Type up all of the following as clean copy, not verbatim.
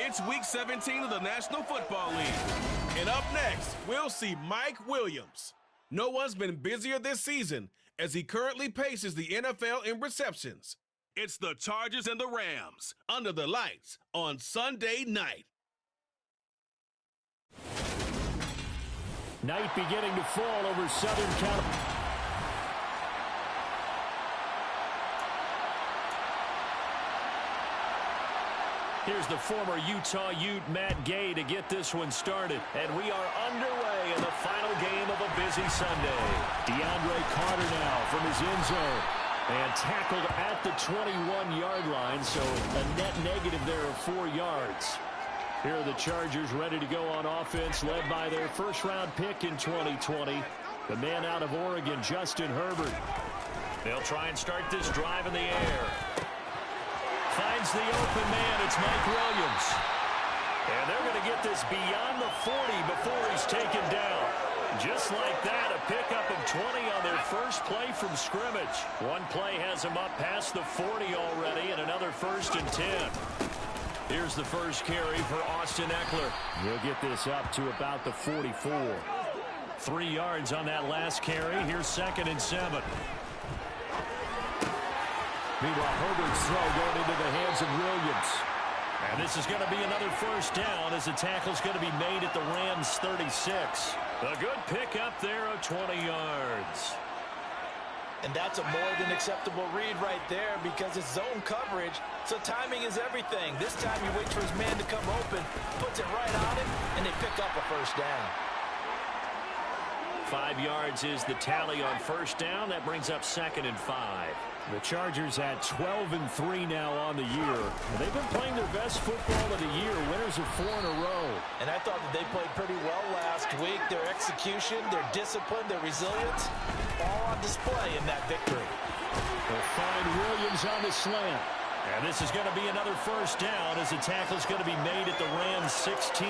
It's Week 17 of the National Football League. And up next, we'll see Mike Williams. No one's been busier this season as he currently paces the NFL in receptions. It's the Chargers and the Rams under the lights on Sunday night. Night beginning to fall over Southern California. Here's the former Utah Ute, Matt Gay, to get this one started. And we are underway in the final game of a busy Sunday. DeAndre Carter now from his end zone. And tackled at the 21-yard line, so a net negative there of 4 yards. Here are the Chargers ready to go on offense, led by their first-round pick in 2020, the man out of Oregon, Justin Herbert. They'll try and start this drive in the air. Finds the open man. It's Mike Williams. And they're going to get this beyond the 40 before he's taken down. Just like that, a pickup of 20 on their first play from scrimmage. One play has them up past the 40 already, and another 1st and 10. Here's the first carry for Austin Eckler. He'll get this up to about the 44. 3 yards on that last carry. Here's 2nd and 7. Meanwhile, Herbert's throw going into the hands of Williams. And this is going to be another first down as the tackle's going to be made at the Rams' 36. A good pickup there of 20 yards. And that's a more than acceptable read right there because it's zone coverage, so timing is everything. This time he waits for his man to come open, puts it right on him, and they pick up a first down. 5 yards is the tally on first down. That brings up 2nd and 5. The Chargers at 12-3 now on the year. They've been playing their best football of the year. Winners of 4 in a row. And I thought that they played pretty well last week. Their execution, their discipline, their resilience, all on display in that victory. They'll find Williams on the slant. And this is going to be another first down as the tackle's going to be made at the Rams' 16.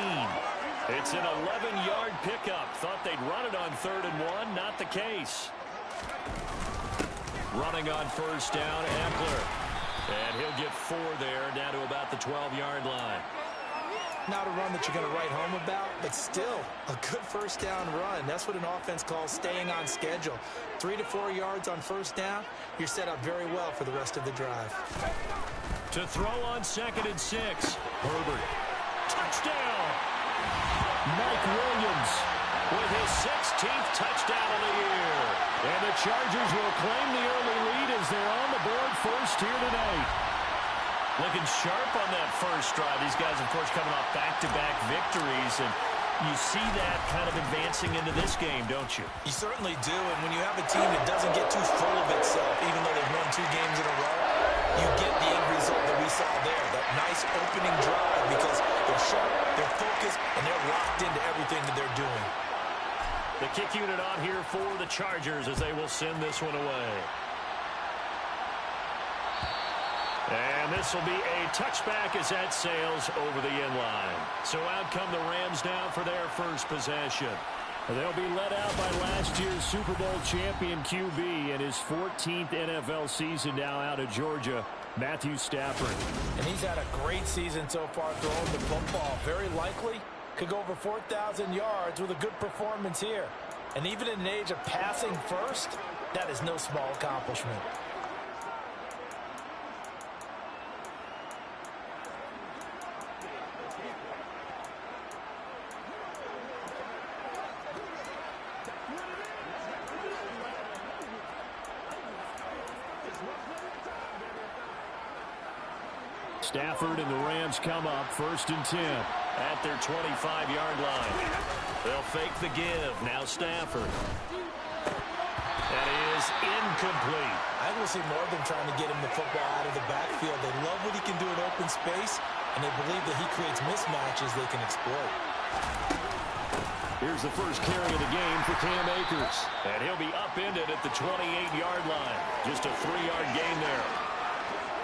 It's an 11-yard pickup. Thought they'd run it on 3rd and 1. Not the case. Running on first down, Eckler. And he'll get 4 there, down to about the 12-yard line. Not a run that you're going to write home about, but still a good first down run. That's what an offense calls staying on schedule. 3 to 4 yards on first down, you're set up very well for the rest of the drive. To throw on 2nd and 6. Herbert. Touchdown! Mike Williams with his 16th touchdown of the year. And the Chargers will claim the early lead as they're on the board first here tonight. Looking sharp on that first drive. These guys, of course, coming off back-to-back victories, and you see that kind of advancing into this game, don't you? You certainly do, and when you have a team that doesn't get too full of itself, even though they've won 2 games in a row, you get the end result that we saw there, that nice opening drive, because they're sharp, they're focused, and they're locked into everything that they're doing. The kick unit on here for the Chargers as they will send this one away. And this will be a touchback as that sails over the end line. So out come the Rams now for their first possession. They'll be led out by last year's Super Bowl champion QB in his 14th NFL season now out of Georgia, Matthew Stafford. And he's had a great season so far throwing the football. Very likely could go over 4,000 yards with a good performance here. And even in an age of passing first, that is no small accomplishment. Stafford and the Rams come up 1st and 10 at their 25-yard line. They'll fake the give. Now Stafford. That is incomplete. I will see more of them trying to get him the football out of the backfield. They love what he can do in open space, and they believe that he creates mismatches they can exploit. Here's the first carry of the game for Cam Akers. And he'll be upended at the 28-yard line. Just a 3-yard gain there.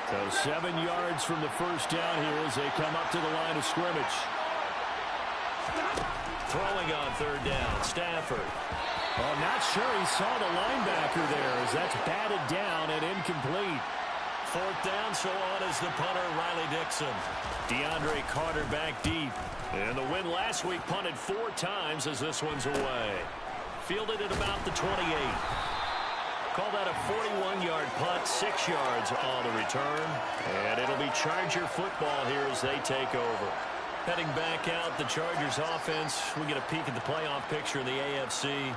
So 7 yards from the first down here as they come up to the line of scrimmage. Throwing on 3rd down, Stafford. I'm not sure he saw the linebacker there as that's batted down and incomplete. 4th down, so on is the punter, Riley Dixon. DeAndre Carter back deep. And the win last week punted 4 times as this one's away. Fielded at about the 28. Call that a 41-yard punt, 6 yards on the return. And it'll be Charger football here as they take over. Heading back out, the Chargers offense, we get a peek at the playoff picture in the AFC.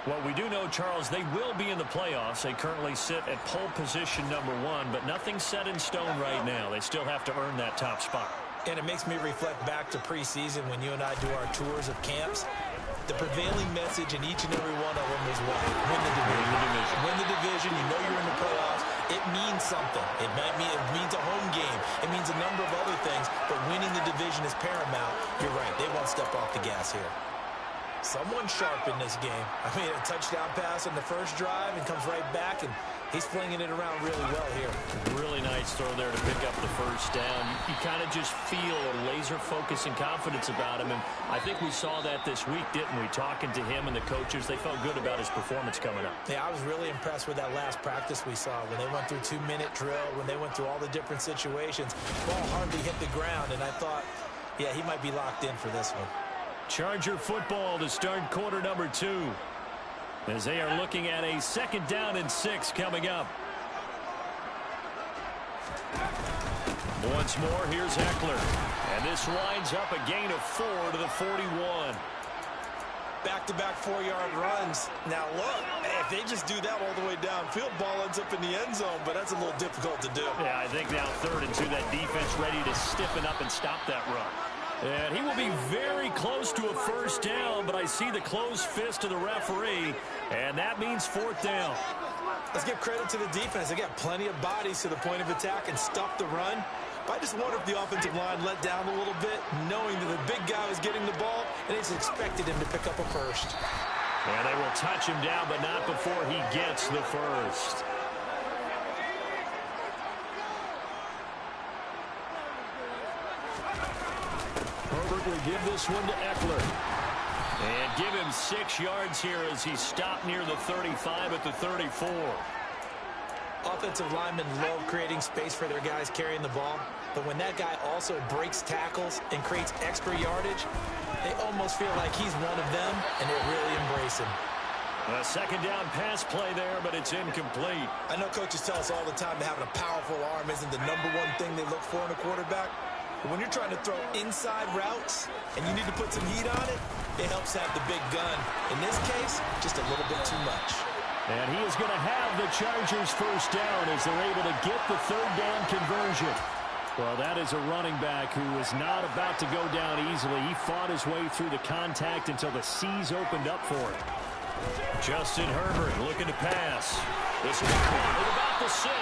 What we do know, Charles, they will be in the playoffs. They currently sit at pole position number 1, but nothing's set in stone right now. They still have to earn that top spot. And it makes me reflect back to preseason when you and I do our tours of camps. The prevailing message in each and every one of them is what? Win the division. Win the division. You know you're in the playoffs. It means something. It means a home game. It means a number of other things, but winning the division is paramount. You're right. They won't step off the gas here. Someone sharp in this game. I mean, a touchdown pass on the first drive and comes right back, and he's flinging it around really well here. Really nice throw there to pick up the first down. You kind of just feel a laser focus and confidence about him, and I think we saw that this week, didn't we? Talking to him and the coaches, they felt good about his performance coming up. Yeah, I was really impressed with that last practice we saw when they went through 2-minute drill, when they went through all the different situations. Ball hardly hit the ground, and I thought, yeah, he might be locked in for this one. Charger football to start quarter number 2 as they are looking at a 2nd down and 6 coming up. Once more, here's Eckler. And this winds up a gain of 4 to the 41. Back-to-back 4-yard runs. Now, look, if they just do that all the way downfield, ball ends up in the end zone, but that's a little difficult to do. Yeah, I think now 3rd and 2, that defense ready to stiffen up and stop that run. And he will be very close to a 1st down, but I see the closed fist of the referee, and that means 4th down. Let's give credit to the defense. They got plenty of bodies to the point of attack and stop the run. But I just wonder if the offensive line let down a little bit, knowing that the big guy was getting the ball, and it's expected him to pick up a 1st. And they will touch him down, but not before he gets the 1st. Herbert will give this one to Eckler. And give him 6 yards here as he stopped near the 35 at the 34. Offensive linemen love creating space for their guys carrying the ball, but when that guy also breaks tackles and creates extra yardage, they almost feel like he's one of them, and they really embrace him. A 2nd down pass play there, but it's incomplete. I know coaches tell us all the time that having a powerful arm isn't the #1 thing they look for in a quarterback. But when you're trying to throw inside routes and you need to put some heat on it, it helps have the big gun. In this case, just a little bit too much. And he is going to have the Chargers 1st down as they're able to get the 3rd down conversion. Well, that is a running back who is not about to go down easily. He fought his way through the contact until the seas opened up for him. Justin Herbert looking to pass. This is at about the 6.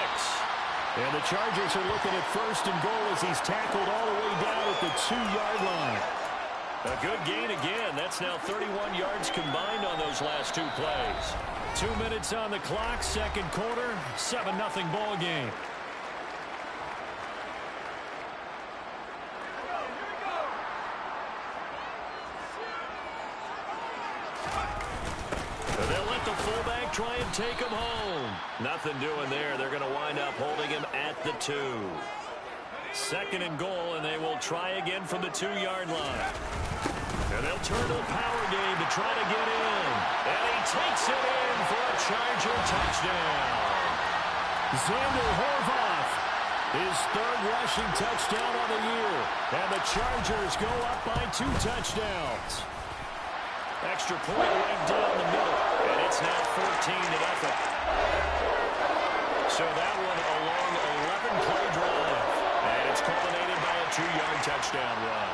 And the Chargers are looking at 1st and goal as he's tackled all the way down at the 2-yard line. A good gain again. That's now 31 yards combined on those last 2 plays. 2 minutes on the clock, 2nd quarter, 7-0 ball game. They'll let the fullback try and take him home. Nothing doing there. They're going to wind up holding him at the 2. 2nd and goal, and they will try again from the 2-yard line. And they'll turn to the power game to try to get in. And he takes it in for a Charger touchdown. Xander Horvath, his 3rd rushing touchdown on the year. And the Chargers go up by 2 touchdowns. Extra point right down the middle. And it's now 14-0. So that one a long 11-play drive. And it's culminated by a 2-yard touchdown run.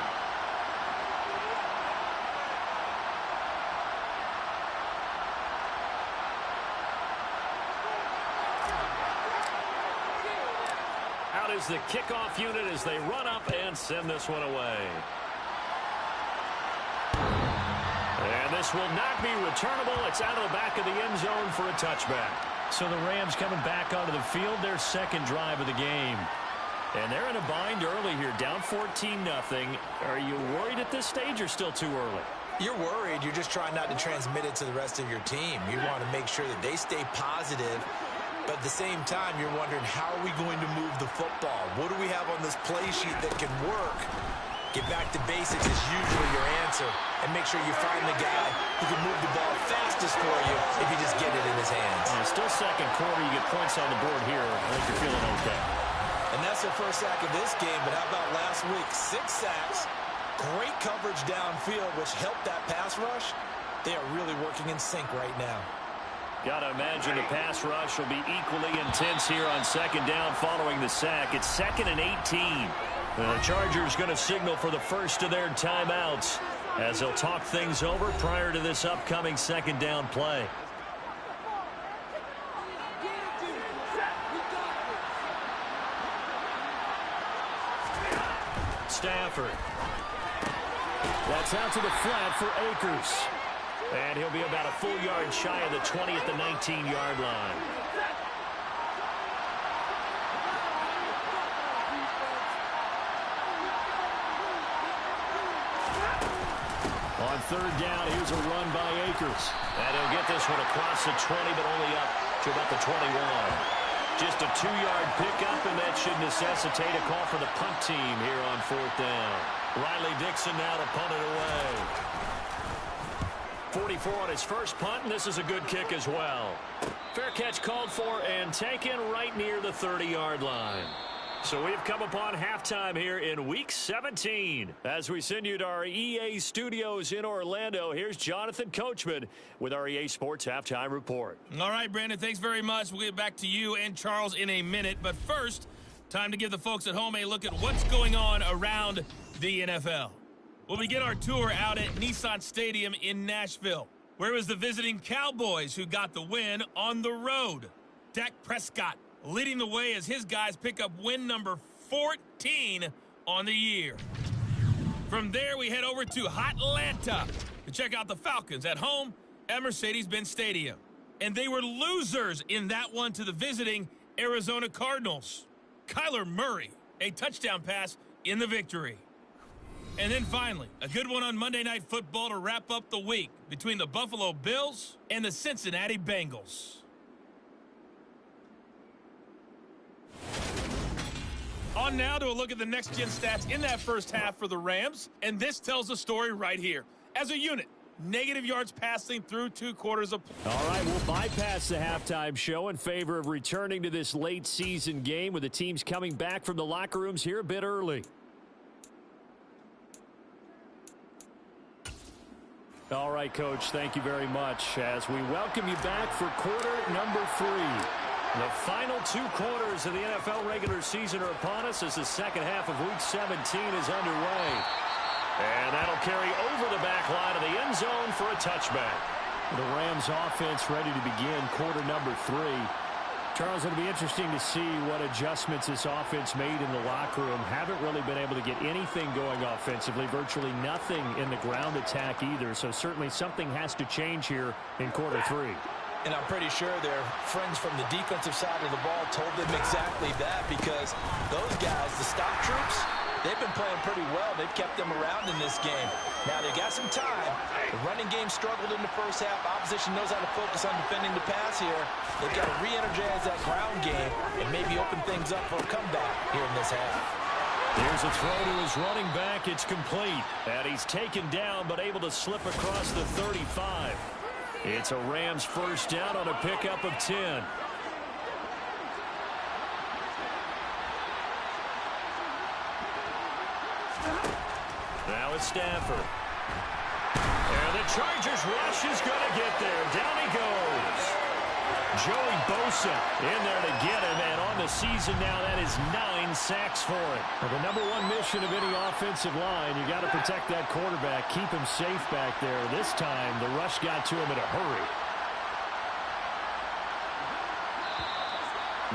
Out is the kickoff unit as they run up and send this one away. And this will not be returnable. It's out of the back of the end zone for a touchback. So the Rams coming back onto the field, their 2nd drive of the game. And they're in a bind early here, down 14-0. Are you worried at this stage or still too early? You're worried. You're just trying not to transmit it to the rest of your team. You want to make sure that they stay positive But at the same time, you're wondering, how are we going to move the football? What do we have on this play sheet that can work? Get back to basics is usually your answer. And make sure you find the guy who can move the ball fastest for you if you just get it in his hands. And still second quarter, you get points on the board here. I think you're feeling okay. And that's their first sack of this game, but how about last week? 6 sacks, great coverage downfield, which helped that pass rush. They are really working in sync right now. Got to imagine the pass rush will be equally intense here on second down following the sack. It's 2nd and 18. The Chargers going to signal for the first of their timeouts as they'll talk things over prior to this upcoming second down play. Stafford. That's out to the flat for Akers. And he'll be about a full yard shy of the 20 at the 19-yard line. On third down, here's a run by Akers. And he'll get this one across the 20, but only up to about the 21. Just a 2-yard pickup, and that should necessitate a call for the punt team here on fourth down. Riley Dixon now to punt it away. 44 on his first punt, and this is a good kick as well. Fair catch called for and taken right near the 30-yard line. So we've come upon halftime here in Week 17. As we send you to our EA studios in Orlando, here's Jonathan Coachman with our EA Sports Halftime Report. All right, Brandon, thanks very much. We'll get back to you and Charles in a minute. But first, time to give the folks at home a look at what's going on around the NFL. We'll begin our tour out at Nissan Stadium in Nashville, where it was the visiting Cowboys who got the win on the road. Dak Prescott leading the way as his guys pick up win number 14 on the year. From there, we head over to Hotlanta to check out the Falcons at home at Mercedes-Benz Stadium. And they were losers in that one to the visiting Arizona Cardinals. Kyler Murray, a touchdown pass in the victory. And then finally, a good one on Monday Night Football to wrap up the week between the Buffalo Bills and the Cincinnati Bengals. On now to a look at the next-gen stats in that first half for the Rams, and this tells the story right here. As a unit, negative yards passing through 2 quarters of play. All right, we'll bypass the halftime show in favor of returning to this late-season game with the teams coming back from the locker rooms here a bit early. All right, Coach, thank you very much as we welcome you back for quarter number 3. The final 2 quarters of the NFL regular season are upon us as the second half of Week 17 is underway. And that'll carry over the back line of the end zone for a touchback. The Rams offense ready to begin quarter number 3. Charles, it'll be interesting to see what adjustments this offense made in the locker room. Haven't really been able to get anything going offensively, virtually nothing in the ground attack either. So certainly something has to change here in quarter 3. And I'm pretty sure their friends from the defensive side of the ball told them exactly that, because those guys, the stock troops, they've been playing pretty well. They've kept them around in this game. Now, they got some time. The running game struggled in the first half. Opposition knows how to focus on defending the pass here. They've got to re-energize that ground game and maybe open things up for a comeback here in this half. Here's a throw to his running back. It's complete. And he's taken down but able to slip across the 35. It's a Rams first down on a pickup of 10. Now it's Stafford. And the Chargers rush is going to get there. Down he goes. Joey Bosa in there to get him, and on the season now, that is 9 sacks for him. Well, the number 1 mission of any offensive line, you got to protect that quarterback, keep him safe back there. This time, the rush got to him in a hurry.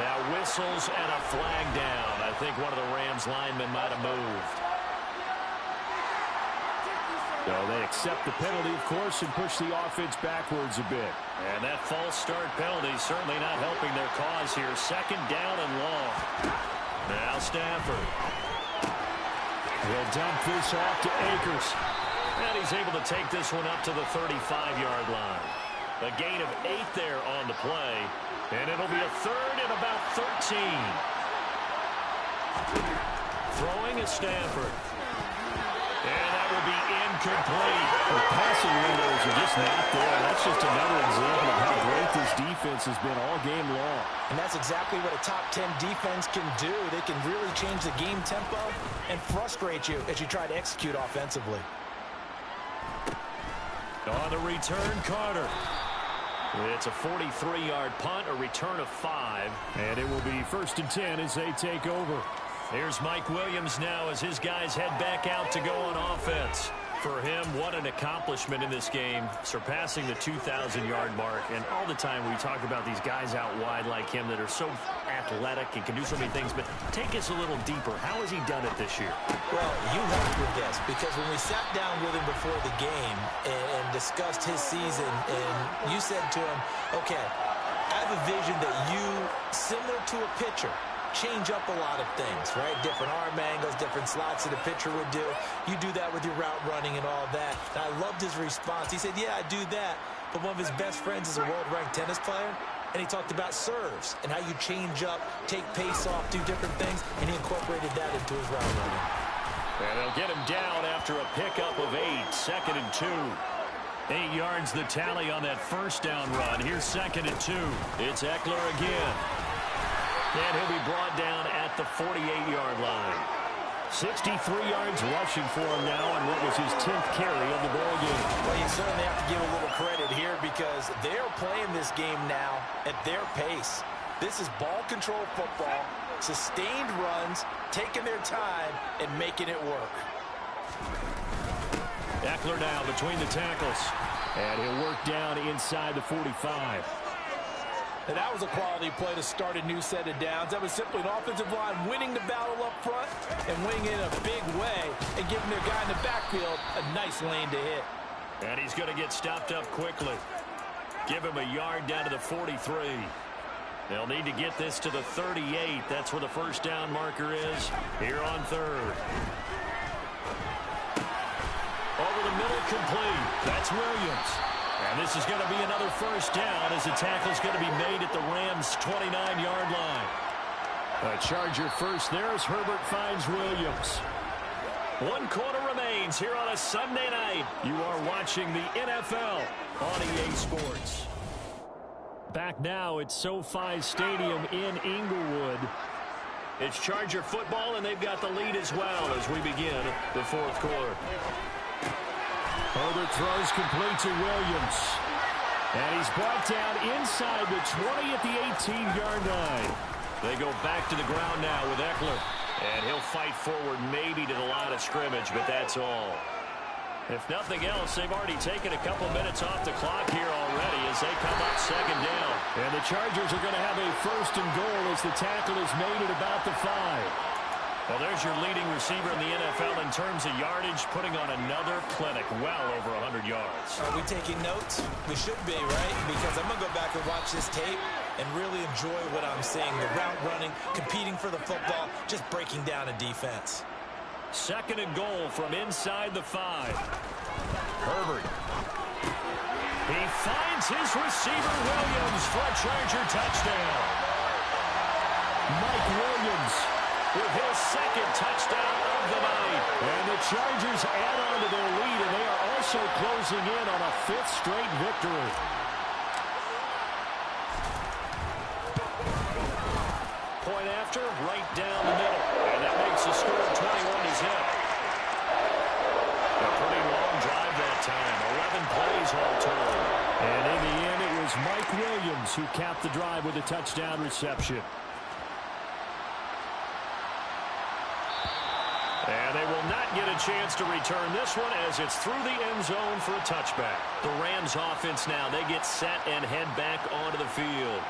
Now whistles and a flag down. I think one of the Rams linemen might have moved. So they accept the penalty, of course, and push the offense backwards a bit. And that false start penalty certainly not helping their cause here. Second down and long. Now Stafford. He'll dump this off to Akers. And he's able to take this one up to the 35-yard line. A gain of 8 there on the play. And it'll be a third and about 13. Throwing is Stafford. And that will be incomplete. The passing windows are just not there. That's just another example of how great this defense has been all game long. And that's exactly what a top 10 defense can do. They can really change the game tempo and frustrate you as you try to execute offensively. On the return, Carter. It's a 43-yard punt, a return of 5. And it will be 1st and 10 as they take over. Here's Mike Williams now as his guys head back out to go on offense. For him, what an accomplishment in this game, surpassing the 2,000-yard mark. And all the time we talk about these guys out wide like him that are so athletic and can do so many things. But take us a little deeper. How has he done it this year? Well, you helped with this because when we sat down with him before the game and discussed his season, and you said to him, okay, I have a vision that you, similar to a pitcher, change up a lot of things, right? Different arm angles, different slots that a pitcher would do. You do that with your route running and all that. And I loved his response. He said, yeah, I do that. But one of his best friends is a world-ranked tennis player. And he talked about serves and how you change up, take pace off, do different things. And he incorporated that into his route running. And they'll get him down after a pickup of 8, 2nd and 2. 8 yards the tally on that first down run. Here's 2nd and 2. It's Eckler again. And he'll be brought down at the 48-yard line. 63 yards rushing for him now on what was his 10th carry of the ball game. Well, you certainly have to give a little credit here because they're playing this game now at their pace. This is ball control football, sustained runs, taking their time, and making it work. Eckler now between the tackles. And he'll work down inside the 45. And that was a quality play to start a new set of downs. That was simply an offensive line winning the battle up front and winning it in a big way and giving their guy in the backfield a nice lane to hit. And he's going to get stopped up quickly. Give him a yard down to the 43. They'll need to get this to the 38. That's where the first down marker is here on 3rd. Over the middle, complete. That's Williams. And this is going to be another first down as the tackle is going to be made at the Rams' 29-yard line. A Charger first there as Herbert finds Williams. 1 quarter remains here on a Sunday night. You are watching the NFL on EA Sports. Back now at SoFi Stadium in Inglewood. It's Charger football, and they've got the lead as well as we begin the 4th quarter. Herbert throws complete to Williams. And he's brought down inside the 20 at the 18-yard line. They go back to the ground now with Eckler. And he'll fight forward maybe to the line of scrimmage, but that's all. If nothing else, they've already taken a couple minutes off the clock here already as they come up 2nd down. And the Chargers are going to have a 1st and goal as the tackle is made at about the 5. Well, there's your leading receiver in the NFL in terms of yardage, putting on another clinic, well over 100 yards. Are we taking notes? We should be, right? Because I'm going to go back and watch this tape and really enjoy what I'm seeing. The route running, competing for the football, just breaking down a defense. 2nd and goal from inside the 5. Herbert. He finds his receiver, Williams, for a Charger touchdown. Mike Williams with his 2nd touchdown of the night. And the Chargers add on to their lead, and they are also closing in on a 5th straight victory. Point after, right down the middle. And that makes the score 21 to zip. A pretty long drive that time. 11 plays all told. And in the end, it was Mike Williams who capped the drive with a touchdown reception. And they will not get a chance to return this one as it's through the end zone for a touchback. The Rams offense now, they get set and head back onto the field.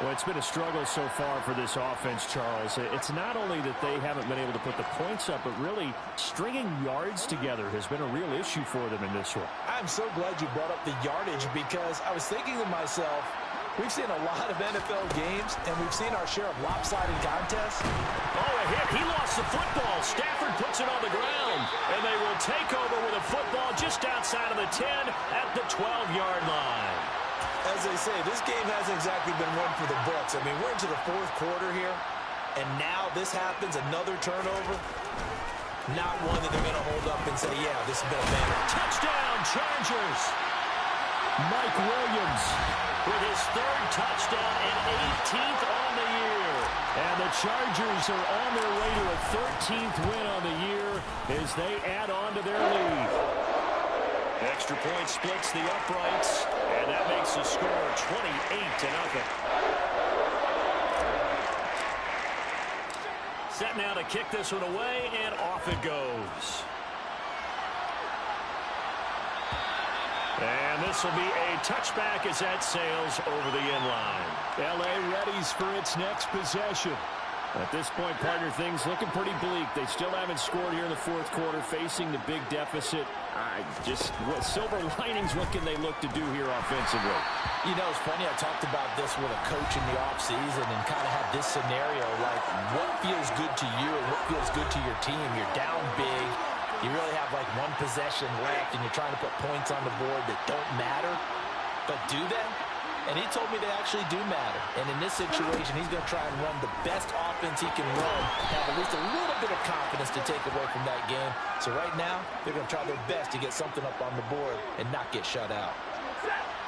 Well, it's been a struggle so far for this offense, Charles. It's not only that they haven't been able to put the points up, but really stringing yards together has been a real issue for them in this one. I'm so glad you brought up the yardage because I was thinking to myself, we've seen a lot of NFL games, and we've seen our share of lopsided contests. Oh, a hit. He lost the football. Stafford puts it on the ground, and they will take over with a football just outside of the 10 at the 12-yard line. they say, this game hasn't exactly been one for the books. I mean, we're into the fourth quarter here, and now this happens, another turnover. Not one that they're going to hold up and say, yeah, this has been a man. Touchdown, Chargers. Mike Williams with his third touchdown and 18th on the year. And the Chargers are on their way to a 13th win on the year as they add on to their lead. Extra point splits the uprights, and that makes the score 28-0. Set now to kick this one away, and off it goes. And this will be a touchback as that sails over the end line. L.A. readies for its next possession. At this point, partner, things looking pretty bleak. They still haven't scored here in the fourth quarter, facing the big deficit. Just what silver linings, what can they look to do here offensively? You know, it's funny, I talked about this with a coach in the offseason and kind of had this scenario, like what feels good to you and what feels good to your team. You're down big. You really have like one possession left, and you're trying to put points on the board that don't matter. But do they? And he told me they actually do matter. And in this situation, he's going to try and run the best offense he can run, have at least a little bit of confidence to take away from that game. So right now, they're going to try their best to get something up on the board and not get shut out.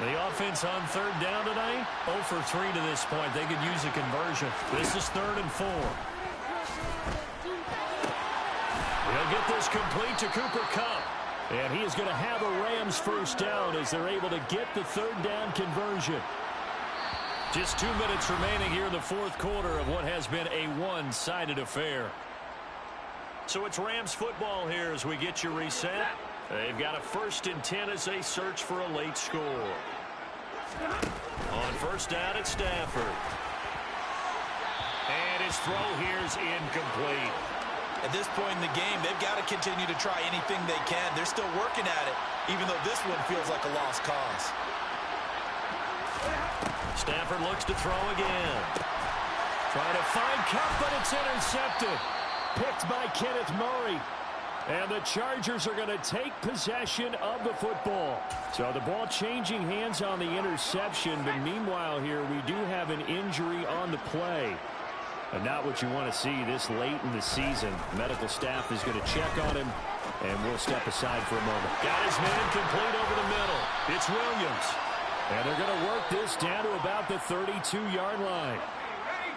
The offense on third down tonight, 0 for 3 to this point. They could use a conversion. This is 3rd and 4. He'll get this complete to Cooper Kupp. And he is going to have a Rams first down as they're able to get the third down conversion. Just 2 minutes remaining here in the fourth quarter of what has been a one-sided affair. So it's Rams football here as we get you reset. They've got a 1st and 10 as they search for a late score. On first down, it's Stafford. And his throw here is incomplete. At this point in the game, they've got to continue to try anything they can. They're still working at it, even though this one feels like a lost cause. Stafford looks to throw again. Trying to find Kupp, but it's intercepted. Picked by Kenneth Murray. And the Chargers are going to take possession of the football. So the ball changing hands on the interception. But meanwhile here, we do have an injury on the play. And not what you want to see this late in the season. Medical staff is going to check on him, and we'll step aside for a moment. Got his man complete over the middle. It's Williams. And they're going to work this down to about the 32-yard line.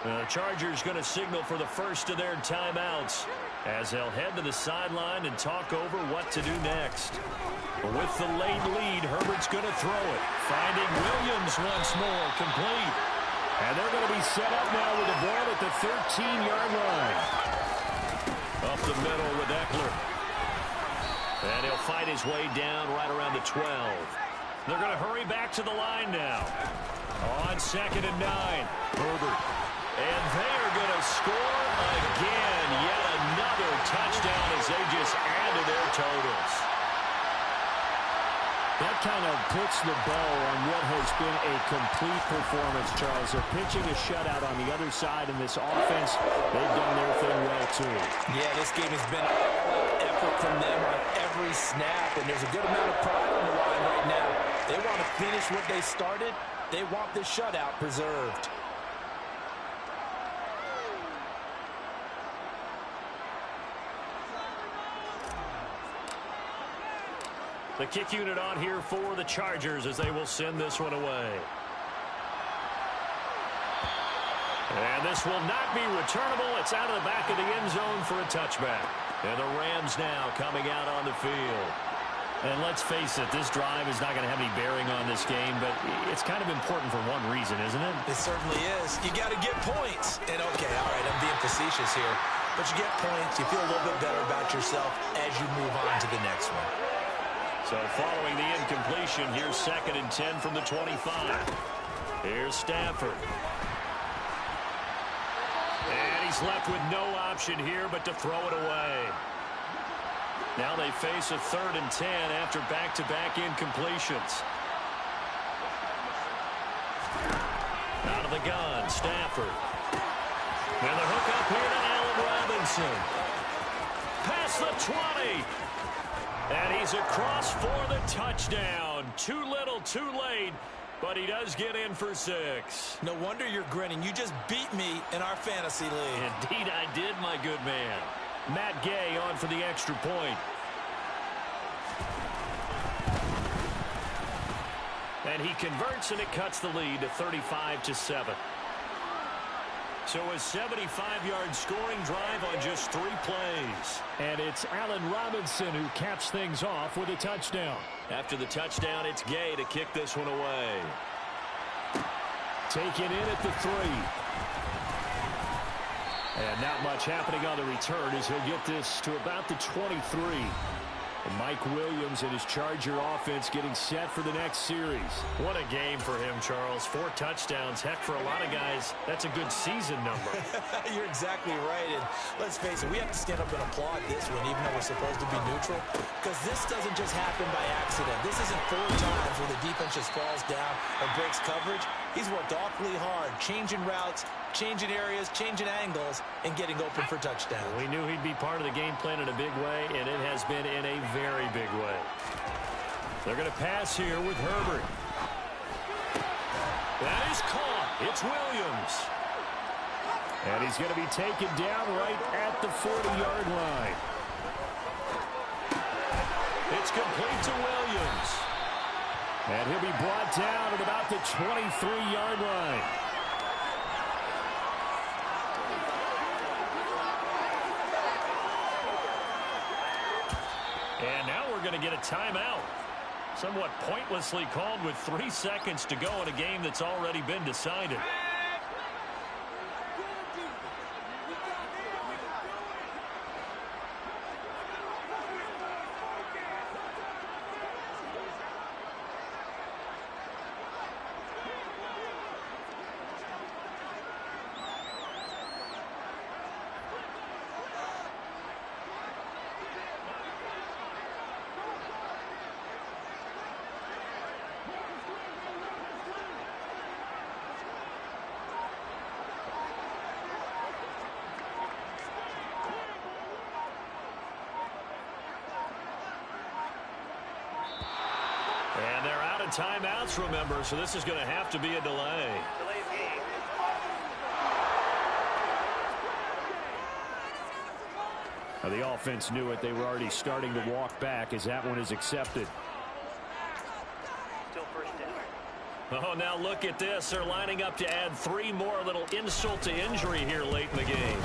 The Chargers going to signal for the first of their timeouts as they'll head to the sideline and talk over what to do next. With the late lead, Herbert's going to throw it. Finding Williams once more, complete. And they're going to be set up now with the ball at the 13-yard line. Up the middle with Eckler. And he'll fight his way down right around the 12. They're going to hurry back to the line now. On 2nd and 9. Herbert. And they are going to score again. Yet another touchdown as they just add to their totals. That kind of puts the bow on what has been a complete performance, Charles. They're pitching a shutout on the other side in this offense. They've done their thing well, too. Yeah, this game has been all effort from them on every snap, and there's a good amount of pride on the line right now. They want to finish what they started. They want this shutout preserved. The kick unit on here for the Chargers as they will send this one away. And this will not be returnable. It's out of the back of the end zone for a touchback. And the Rams now coming out on the field. And let's face it, this drive is not going to have any bearing on this game, but it's kind of important for one reason, isn't it? It certainly is. You got to get points. And okay, all right, I'm being facetious here. But you get points, you feel a little bit better about yourself as you move on to the next one. So following the incompletion, here's 2nd and 10 from the 25. Here's Stafford. And he's left with no option here but to throw it away. Now they face a 3rd and 10 after back-to-back incompletions. Out of the gun, Stafford. And the hook up here to Allen Robinson. Past the 20. And he's across for the touchdown. Too little, too late. But he does get in for 6. No wonder you're grinning. You just beat me in our fantasy league. Indeed I did, my good man. Matt Gay on for the extra point. And he converts, and it cuts the lead to 35-7. So a 75-yard scoring drive on just 3 plays. And it's Allen Robinson who caps things off with a touchdown. After the touchdown, it's Gay to kick this one away. Taken in at the 3. And not much happening on the return as he'll get this to about the 23. And Mike Williams and his Charger offense getting set for the next series. What a game for him, Charles. 4 touchdowns. Heck, for a lot of guys, that's a good season number. You're exactly right. And let's face it, we have to stand up and applaud this one, even though we're supposed to be neutral. Because this doesn't just happen by accident. This isn't 4 times where the defense just falls down or breaks coverage. He's worked awfully hard, changing routes, changing areas, changing angles, and getting open for touchdowns. We knew he'd be part of the game plan in a big way, and it has been in a very big way. They're going to pass here with Herbert. That is caught. It's Williams. And he's going to be taken down right at the 40-yard line. It's complete to Williams. And he'll be brought down at about the 23-yard line. And now we're going to get a timeout. Somewhat pointlessly called with 3 seconds to go in a game that's already been decided. And they're out of timeouts, remember, so this is going to have to be a delay. Now the offense knew it. They were already starting to walk back as that one is accepted. Oh, now look at this. They're lining up to add 3 more, little insult to injury here late in the game.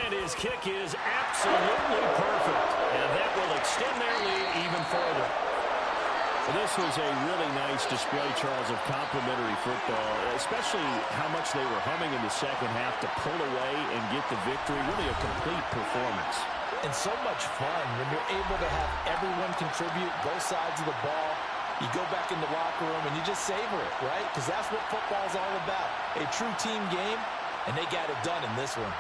And his kick is absolutely perfect. And that will extend their lead even further. Well, this was a really nice display, Charles, of complimentary football, especially how much they were humming in the second half to pull away and get the victory. Really a complete performance. And so much fun when you're able to have everyone contribute, both sides of the ball. You go back in the locker room and you just savor it, right? Because that's what football's all about. A true team game, and they got it done in this one.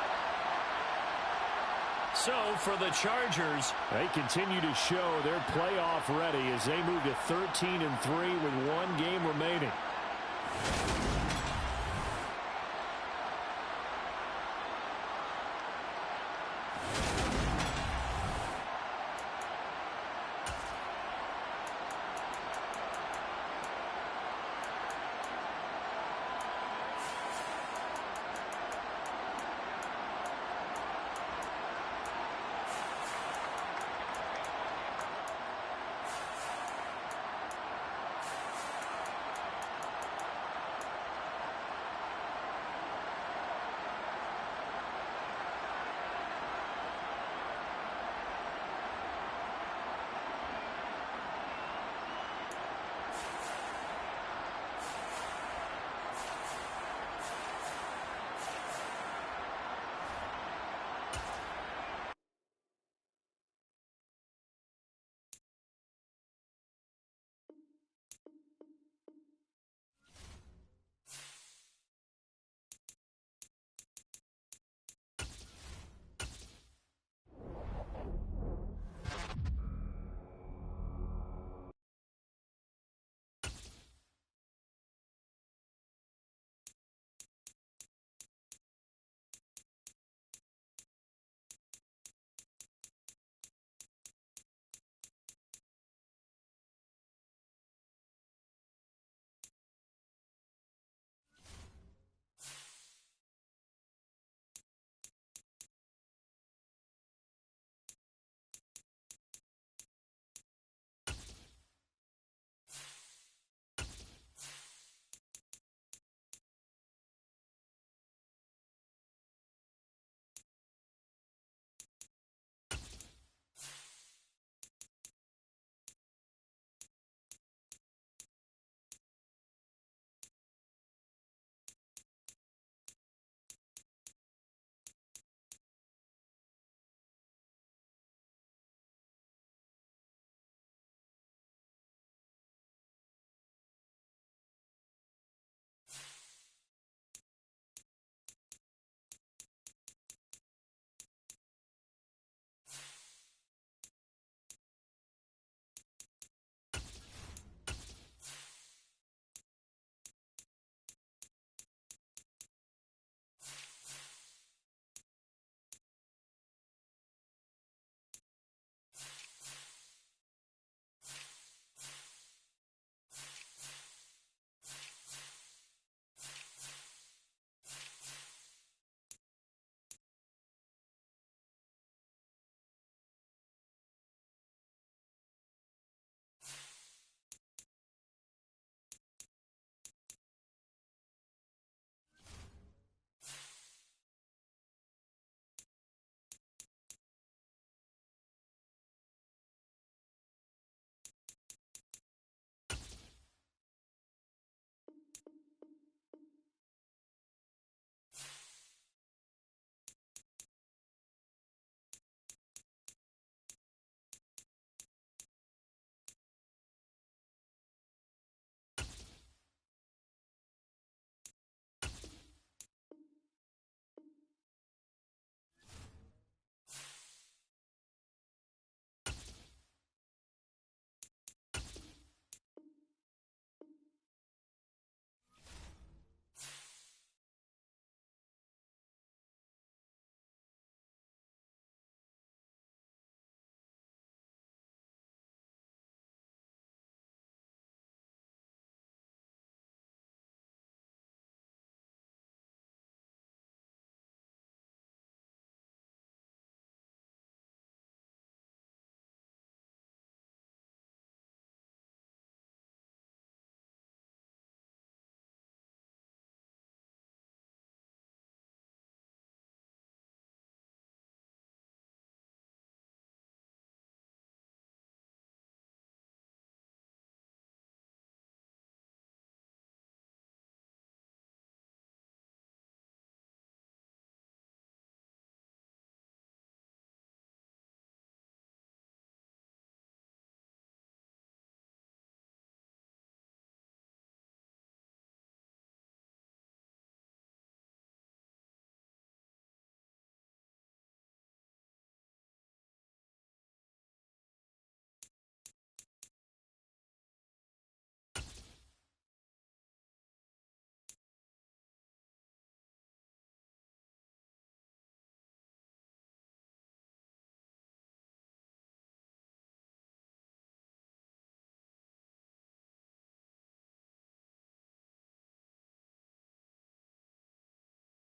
So, for the Chargers, they continue to show they're playoff ready as they move to 13-3 with 1 game remaining.